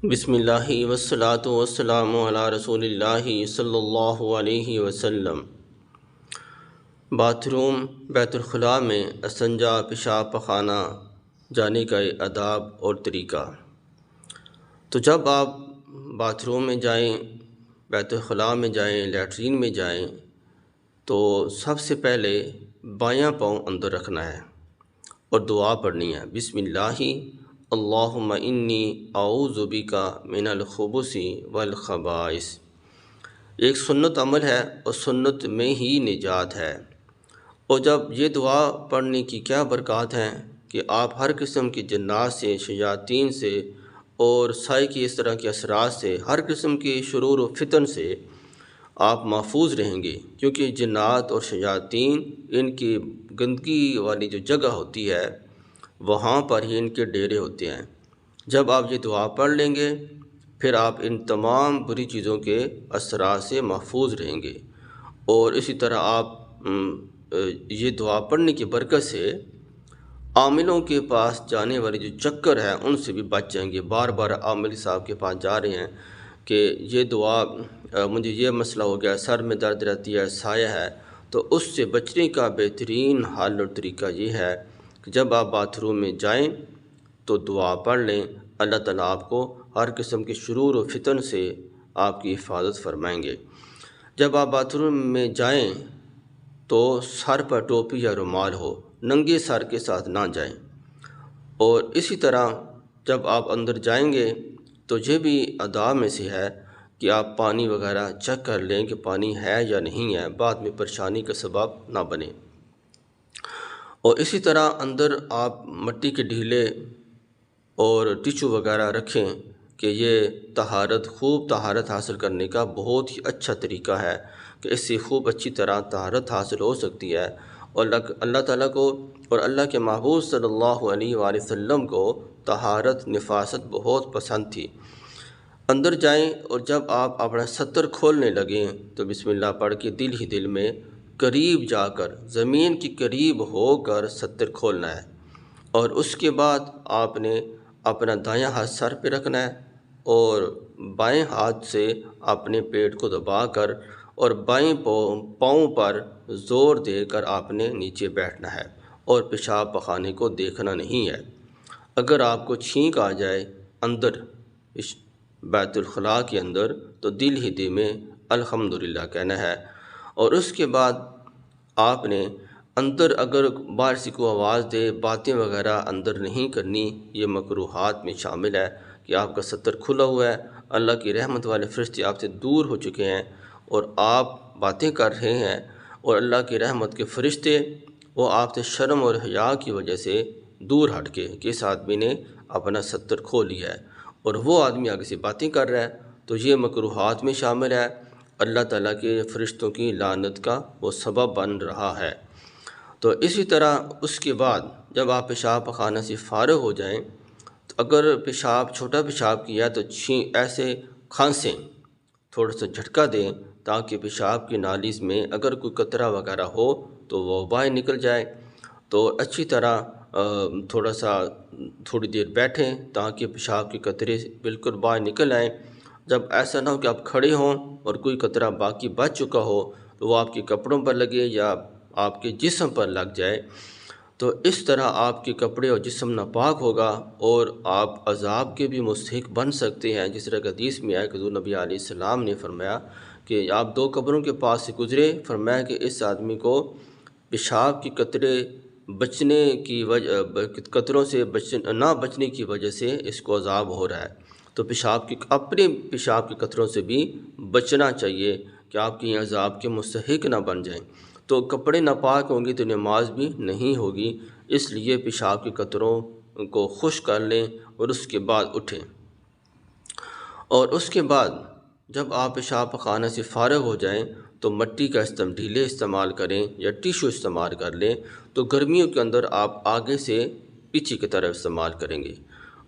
بسم اللہ والصلاة والسلام علی رسول اللہ صلی اللہ علیہ وسلم۔ باتھ روم بیت الخلاء میں استنجا پیشاب پخانہ جانے کا آداب اور طریقہ۔ تو جب آپ باتھ روم میں جائیں، بیت الخلاء میں جائیں، لیٹرین میں جائیں تو سب سے پہلے بایاں پاؤں اندر رکھنا ہے اور دعا پڑھنی ہے، بسم اللہ اللہم انی اعوذ بک من الخبث والخبائث۔ ایک سنت عمل ہے اور سنت میں ہی نجات ہے۔ اور جب یہ دعا پڑھنے کی کیا برکات ہیں کہ آپ ہر قسم کی جنات سے، شیاطین سے اور سائے کی اس طرح کے اثرات سے، ہر قسم کے شرور و فتن سے آپ محفوظ رہیں گے، کیونکہ جنات اور شیاطین ان کی گندگی والی جو جگہ ہوتی ہے وہاں پر ہی ان کے ڈیرے ہوتے ہیں۔ جب آپ یہ دعا پڑھ لیں گے پھر آپ ان تمام بری چیزوں کے اثرات سے محفوظ رہیں گے، اور اسی طرح آپ یہ دعا پڑھنے کی برکت سے عاملوں کے پاس جانے والے جو چکر ہیں ان سے بھی بچ جائیں گے۔ بار بار عامل صاحب کے پاس جا رہے ہیں کہ یہ دعا مجھے یہ مسئلہ ہو گیا، سر میں درد رہتی ہے، سایہ ہے، تو اس سے بچنے کا بہترین حل اور طریقہ یہ ہے کہ جب آپ باتھ روم میں جائیں تو دعا پڑھ لیں، اللہ تعالیٰ آپ کو ہر قسم کے شرور و فتن سے آپ کی حفاظت فرمائیں گے۔ جب آپ باتھ روم میں جائیں تو سر پر ٹوپی یا رومال ہو، ننگے سر کے ساتھ نہ جائیں۔ اور اسی طرح جب آپ اندر جائیں گے تو یہ بھی آداب میں سے ہے کہ آپ پانی وغیرہ چیک کر لیں کہ پانی ہے یا نہیں ہے، بعد میں پریشانی کا سبب نہ بنے۔ اور اسی طرح اندر آپ مٹی کے ڈھیلے اور ٹیشو وغیرہ رکھیں کہ یہ خوب طہارت حاصل کرنے کا بہت ہی اچھا طریقہ ہے کہ اس سے خوب اچھی طرح طہارت حاصل ہو سکتی ہے، اور اللہ تعالیٰ کو اور اللہ کے محبوب صلی اللہ علیہ وآلہ وسلم کو طہارت نفاست بہت پسند تھی۔ اندر جائیں اور جب آپ اپنا ستر کھولنے لگیں تو بسم اللہ پڑھ کے دل ہی دل میں قریب جا کر، زمین کی قریب ہو کر ستر کھولنا ہے، اور اس کے بعد آپ نے اپنا دایاں ہاتھ سر پہ رکھنا ہے اور بائیں ہاتھ سے اپنے پیٹ کو دبا کر اور بائیں پاؤں پر زور دے کر آپ نے نیچے بیٹھنا ہے، اور پیشاب پخانے کو دیکھنا نہیں ہے۔ اگر آپ کو چھینک آ جائے اندر بیت الخلاء کے اندر تو دل ہی دل میں الحمدللہ کہنا ہے، اور اس کے بعد آپ نے اندر اگر باہر سے کوئی آواز دے، باتیں وغیرہ اندر نہیں کرنی۔ یہ مکروہات میں شامل ہے کہ آپ کا ستر کھلا ہوا ہے، اللہ کی رحمت والے فرشتے آپ سے دور ہو چکے ہیں اور آپ باتیں کر رہے ہیں، اور اللہ کی رحمت کے فرشتے وہ آپ سے شرم اور حیا کی وجہ سے دور ہٹ کے کہ اس آدمی نے اپنا ستر کھول لیا ہے اور وہ آدمی آگے سے باتیں کر رہا ہے، تو یہ مکروہات میں شامل ہے، اللہ تعالیٰ کے فرشتوں کی لعنت کا وہ سبب بن رہا ہے۔ تو اسی طرح اس کے بعد جب آپ پیشاب پخانہ سے فارغ ہو جائیں تو اگر چھوٹا پیشاب کیا تو ایسے کھانسیں، تھوڑا سا جھٹکا دیں تاکہ پیشاب کی نالی میں اگر کوئی قطرہ وغیرہ ہو تو وہ باہر نکل جائے۔ تو اچھی طرح تھوڑی دیر بیٹھیں تاکہ پیشاب کے قطرے بالکل باہر نکل آئیں۔ جب ایسا نہ ہو کہ آپ کھڑے ہوں اور کوئی قطرہ باقی بچ چکا ہو تو وہ آپ کے کپڑوں پر لگے یا آپ کے جسم پر لگ جائے، تو اس طرح آپ کے کپڑے اور جسم ناپاک ہوگا اور آپ عذاب کے بھی مستحق بن سکتے ہیں، جس طرح حدیث میں آیا کہ حضور نبی علیہ السلام نے فرمایا کہ آپ دو قبروں کے پاس سے گزرے، فرمایا کہ اس آدمی کو پیشاب کی قطروں سے نہ بچنے کی وجہ سے اس کو عذاب ہو رہا ہے۔ تو اپنے پیشاب کی قطروں سے بھی بچنا چاہیے کہ آپ کی عذاب کے مستحق نہ بن جائیں۔ تو کپڑے ناپاک ہوں گے تو نماز بھی نہیں ہوگی، اس لیے پیشاب کی قطروں کو خشک کر لیں اور اس کے بعد اٹھیں۔ اور اس کے بعد جب آپ پیشاب پخانہ سے فارغ ہو جائیں تو مٹی کا ڈھیلے استعمال کریں یا ٹیشو استعمال کر لیں، تو گرمیوں کے اندر آپ آگے سے پیچھے کی طرف استعمال کریں گے،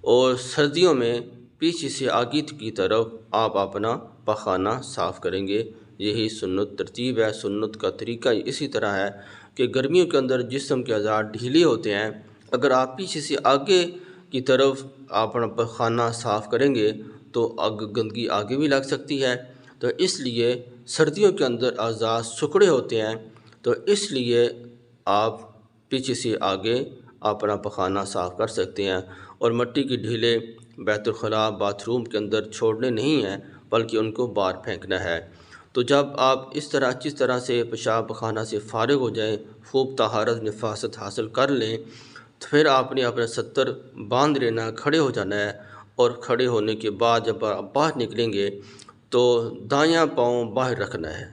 اور سردیوں میں پیچھے سے آگے کی طرف آپ اپنا پخانہ صاف کریں گے۔ یہی سنت ترتیب ہے، سنت کا طریقہ اسی طرح ہے کہ گرمیوں کے اندر جسم کے اعضاء ڈھیلے ہوتے ہیں، اگر آپ پیچھے سے آگے کی طرف اپنا پخانہ صاف کریں گے تو گندگی آگے بھی لگ سکتی ہے۔ تو اس لیے سردیوں کے اندر اعضاء سکڑے ہوتے ہیں، تو اس لیے آپ پیچھے سے آگے اپنا پخانہ صاف کر سکتے ہیں، اور مٹی کی ڈھیلے بیت الخلاء باتھ روم کے اندر چھوڑنے نہیں ہیں بلکہ ان کو باہر پھینکنا ہے۔ تو جب آپ اس طرح اچھی طرح سے پیشاب پخانہ سے فارغ ہو جائیں، خوب طہارت نفاست حاصل کر لیں، تو پھر آپ نے اپنا ستر باندھ لینا، کھڑے ہو جانا ہے، اور کھڑے ہونے کے بعد جب آپ باہر نکلیں گے تو دایاں پاؤں باہر رکھنا ہے۔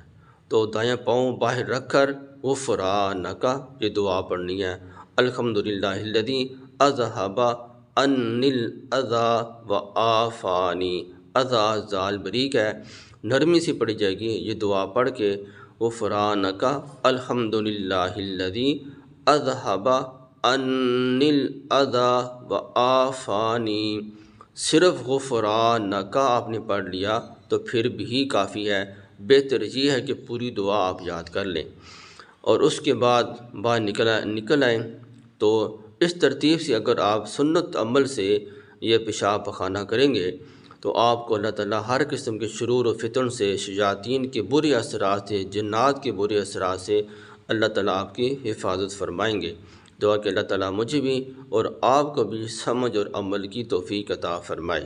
تو دایاں پاؤں باہر رکھ کر غفرانک یہ دعا پڑھنی ہے، الحمدللہ الذی اذھب عنی الاذی وعافانی۔ اذی زال بریک ہے، نرمی سے پڑھی جائے گی یہ دعا پڑھ کے، غفرانک الحمدللہ الذی اذھب عنی الاذی وعافانی۔ صرف غفرانک آپ نے پڑھ لیا تو پھر بھی کافی ہے، بہتر یہ ہے کہ پوری دعا آپ یاد کر لیں، اور اس کے بعد باہر نکل آئیں۔ تو اس ترتیب سے اگر آپ سنت عمل سے یہ پیشاب پخانہ کریں گے تو آپ کو اللہ تعالیٰ ہر قسم کے شرور و فتن سے، شیاطین کے برے اثرات سے، جنات کے برے اثرات سے اللہ تعالیٰ آپ کی حفاظت فرمائیں گے۔ دعا کہ اللہ تعالیٰ مجھے بھی اور آپ کو بھی سمجھ اور عمل کی توفیق عطا فرمائے۔